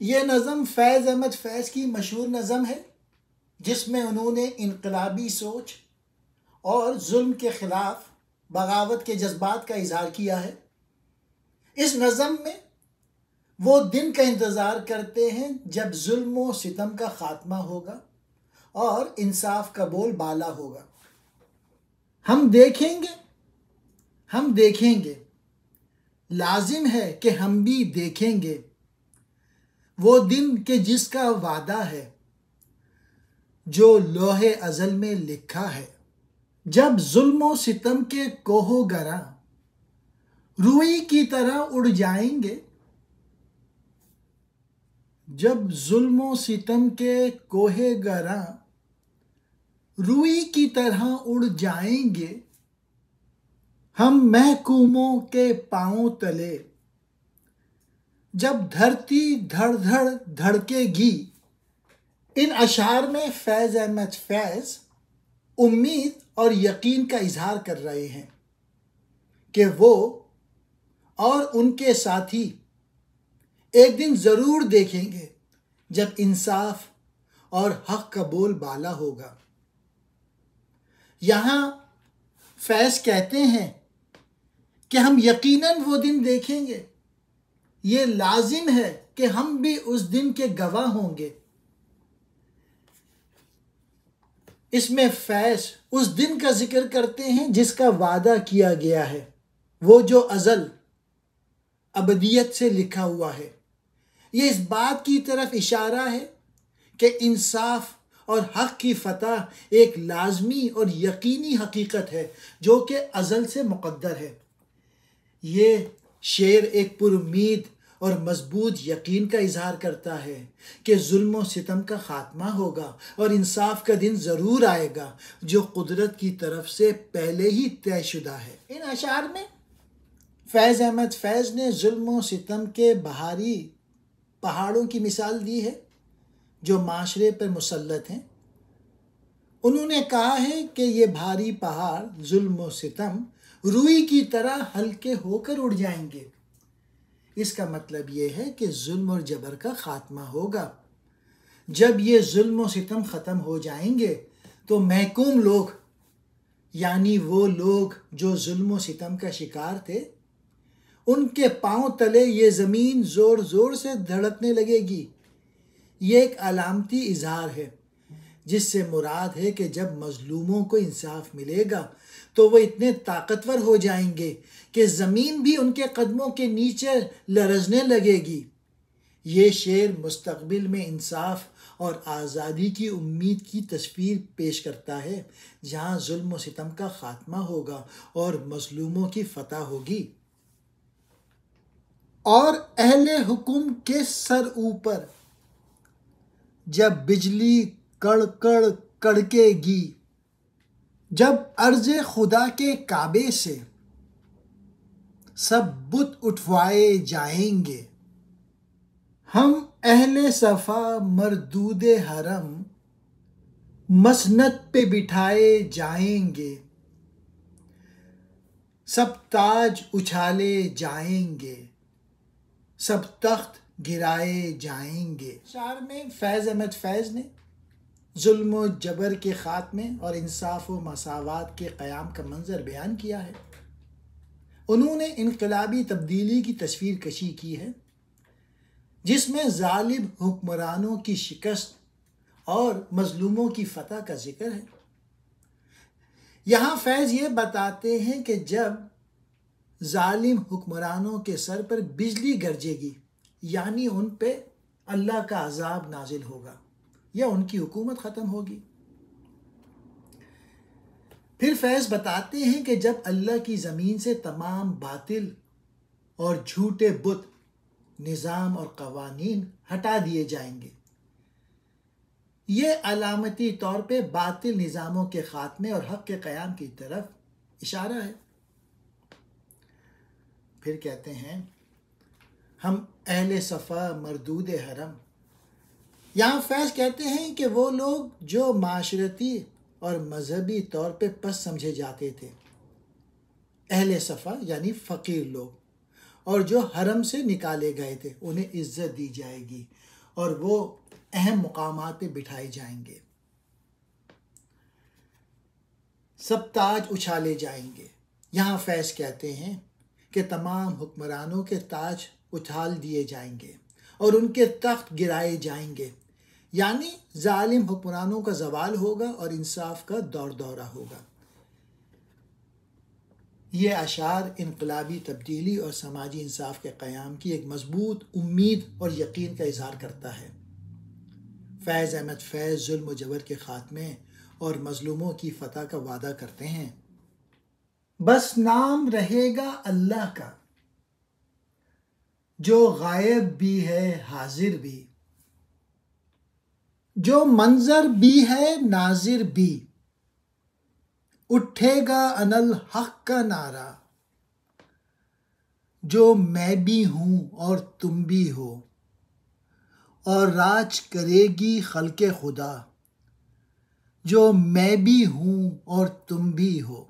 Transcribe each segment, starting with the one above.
یہ نظم فیض احمد فیض کی مشہور نظم ہے جس میں انہوں نے انقلابی سوچ اور ظلم کے خلاف بغاوت کے جذبات کا اظہار کیا ہے۔ اس نظم میں وہ دن کا انتظار کرتے ہیں جب ظلم و ستم کا خاتمہ ہوگا اور انصاف کا بول بالا ہوگا۔ ہم دیکھیں گے، لازم ہے کہ ہم بھی دیکھیں گے وہ دن کہ جس کا وعدہ ہے جو لوح ازل میں لکھا ہے۔ جب ظلم و ستم کے کوہ و گراں روئی کی طرح اڑ جائیں گے، جب ظلم و ستم کے کوہ گراں روئی کی طرح اڑ جائیں گے، ہم محکوموں کے پاؤں تلے جب دھرتی دھڑ دھڑ دھڑکے گی۔ ان اشعار میں فیض احمد فیض امید اور یقین کا اظہار کر رہے ہیں کہ وہ اور ان کے ساتھی ایک دن ضرور دیکھیں گے جب انصاف اور حق کا بول بالا ہوگا۔ یہاں فیض کہتے ہیں کہ ہم یقیناً وہ دن دیکھیں گے، یہ لازم ہے کہ ہم بھی اس دن کے گواہ ہوں گے۔ اس میں فیض اس دن کا ذکر کرتے ہیں جس کا وعدہ کیا گیا ہے، وہ جو ازل ابدیت سے لکھا ہوا ہے۔ یہ اس بات کی طرف اشارہ ہے کہ انصاف اور حق کی فتح ایک لازمی اور یقینی حقیقت ہے جو کہ ازل سے مقدر ہے۔ یہ شعر ایک پر امید اور مضبوط یقین کا اظہار کرتا ہے کہ ظلم و ستم کا خاتمہ ہوگا اور انصاف کا دن ضرور آئے گا جو قدرت کی طرف سے پہلے ہی طے شدہ ہے۔ ان اشعار میں فیض احمد فیض نے ظلم و ستم کے بہاری پہاڑوں کی مثال دی ہے جو معاشرے پر مسلط ہیں۔ انہوں نے کہا ہے کہ یہ بھاری پہاڑ ظلم و ستم روئی کی طرح ہلکے ہو کر اڑ جائیں گے۔ اس کا مطلب یہ ہے کہ ظلم اور جبر کا خاتمہ ہوگا۔ جب یہ ظلم و ستم ختم ہو جائیں گے تو محکوم لوگ، یعنی وہ لوگ جو ظلم و ستم کا شکار تھے، ان کے پاؤں تلے یہ زمین زور زور سے دھڑکنے لگے گی۔ یہ ایک علامتی اظہار ہے جس سے مراد ہے کہ جب مظلوموں کو انصاف ملے گا تو وہ اتنے طاقتور ہو جائیں گے کہ زمین بھی ان کے قدموں کے نیچے لرزنے لگے گی۔ یہ شعر مستقبل میں انصاف اور آزادی کی امید کی تصویر پیش کرتا ہے جہاں ظلم و ستم کا خاتمہ ہوگا اور مظلوموں کی فتح ہوگی۔ اور اہل حکم کے سر اوپر جب بجلی کڑ کڑ کڑکے گی، جب عرض خدا کے کعبے سے سب بت اٹھوائے جائیں گے، ہم اہل صفا مردود حرم مسند پہ بٹھائے جائیں گے، سب تاج اچھالے جائیں گے، سب تخت گرائے جائیں گے۔ اشعار میں فیض احمد فیض نے ظلم و جبر کے خاتمے اور انصاف و مساوات کے قیام کا منظر بیان کیا ہے۔ انہوں نے انقلابی تبدیلی کی تصویر کشی کی ہے جس میں ظالم حکمرانوں کی شکست اور مظلوموں کی فتح کا ذکر ہے۔ یہاں فیض یہ بتاتے ہیں کہ جب ظالم حکمرانوں کے سر پر بجلی گرجے گی، یعنی ان پہ اللہ کا عذاب نازل ہوگا یا ان کی حکومت ختم ہوگی۔ پھر فیض بتاتے ہیں کہ جب اللہ کی زمین سے تمام باطل اور جھوٹے بت، نظام اور قوانین ہٹا دیے جائیں گے، یہ علامتی طور پہ باطل نظاموں کے خاتمے اور حق کے قیام کی طرف اشارہ ہے۔ پھر کہتے ہیں ہم اہل صفا مردود حرم۔ یہاں فیض کہتے ہیں کہ وہ لوگ جو معاشرتی اور مذہبی طور پہ پس سمجھے جاتے تھے، اہل صفا یعنی فقیر لوگ، اور جو حرم سے نکالے گئے تھے انہیں عزت دی جائے گی اور وہ اہم مقامات پہ بٹھائے جائیں گے. سب تاج اچھالے جائیں گے. یہاں فیض کہتے ہیں کہ تمام حکمرانوں کے تاج اچھال دیے جائیں گے اور ان کے تخت گرائے جائیں گے، یعنی ظالم حکمرانوں کا زوال ہوگا اور انصاف کا دور دورہ ہوگا. یہ اشعار انقلابی تبدیلی اور سماجی انصاف کے قیام کی ایک مضبوط امید اور یقین کا اظہار کرتا ہے. فیض احمد فیض ظلم و جبر کے خاتمے اور مظلوموں کی فتح کا وعدہ کرتے ہیں. بس نام رہے گا اللہ کا، جو غائب بھی ہے حاضر بھی، جو منظر بھی ہے ناظر بھی، اٹھے گا انا الحق کا نعرہ، جو میں بھی ہوں اور تم بھی ہو، اور راج کرے گی خلق خدا، جو میں بھی ہوں اور تم بھی ہو.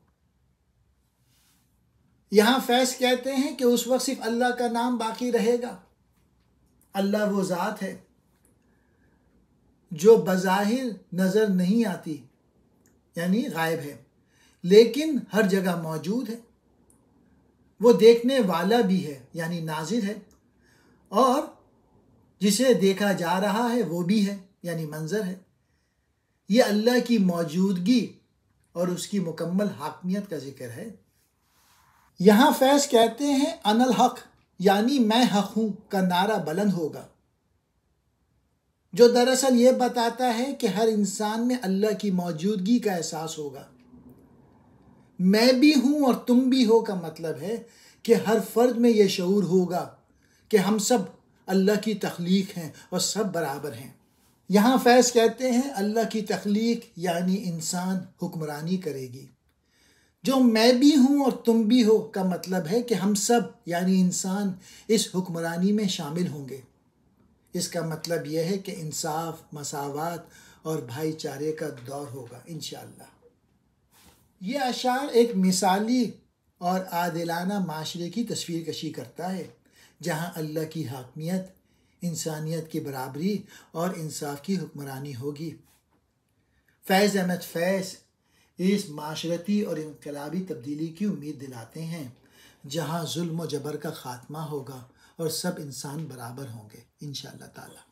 یہاں فیض کہتے ہیں کہ اس وقت صرف اللہ کا نام باقی رہے گا. اللہ وہ ذات ہے جو بظاہر نظر نہیں آتی، یعنی غائب ہے، لیکن ہر جگہ موجود ہے. وہ دیکھنے والا بھی ہے، یعنی ناظر ہے، اور جسے دیکھا جا رہا ہے وہ بھی ہے، یعنی منظر ہے. یہ اللہ کی موجودگی اور اس کی مکمل حاکمیت کا ذکر ہے. یہاں فیض کہتے ہیں انا الحق، یعنی میں حق ہوں کا نعرہ بلند ہوگا، جو دراصل یہ بتاتا ہے کہ ہر انسان میں اللہ کی موجودگی کا احساس ہوگا. میں بھی ہوں اور تم بھی ہو کا مطلب ہے کہ ہر فرد میں یہ شعور ہوگا کہ ہم سب اللہ کی تخلیق ہیں اور سب برابر ہیں. یہاں فیض کہتے ہیں اللہ کی تخلیق یعنی انسان حکمرانی کرے گی. جو میں بھی ہوں اور تم بھی ہو کا مطلب ہے کہ ہم سب یعنی انسان اس حکمرانی میں شامل ہوں گے. اس کا مطلب یہ ہے کہ انصاف، مساوات اور بھائی چارے کا دور ہوگا انشاءاللہ. یہ اشعار ایک مثالی اور عادلانہ معاشرے کی تصویر کشی کرتا ہے جہاں اللہ کی حاکمیت، انسانیت کی برابری اور انصاف کی حکمرانی ہوگی. فیض احمد فیض اس معاشرتی اور انقلابی تبدیلی کی امید دلاتے ہیں جہاں ظلم و جبر کا خاتمہ ہوگا اور سب انسان برابر ہوں گے انشاءاللہ تعالی.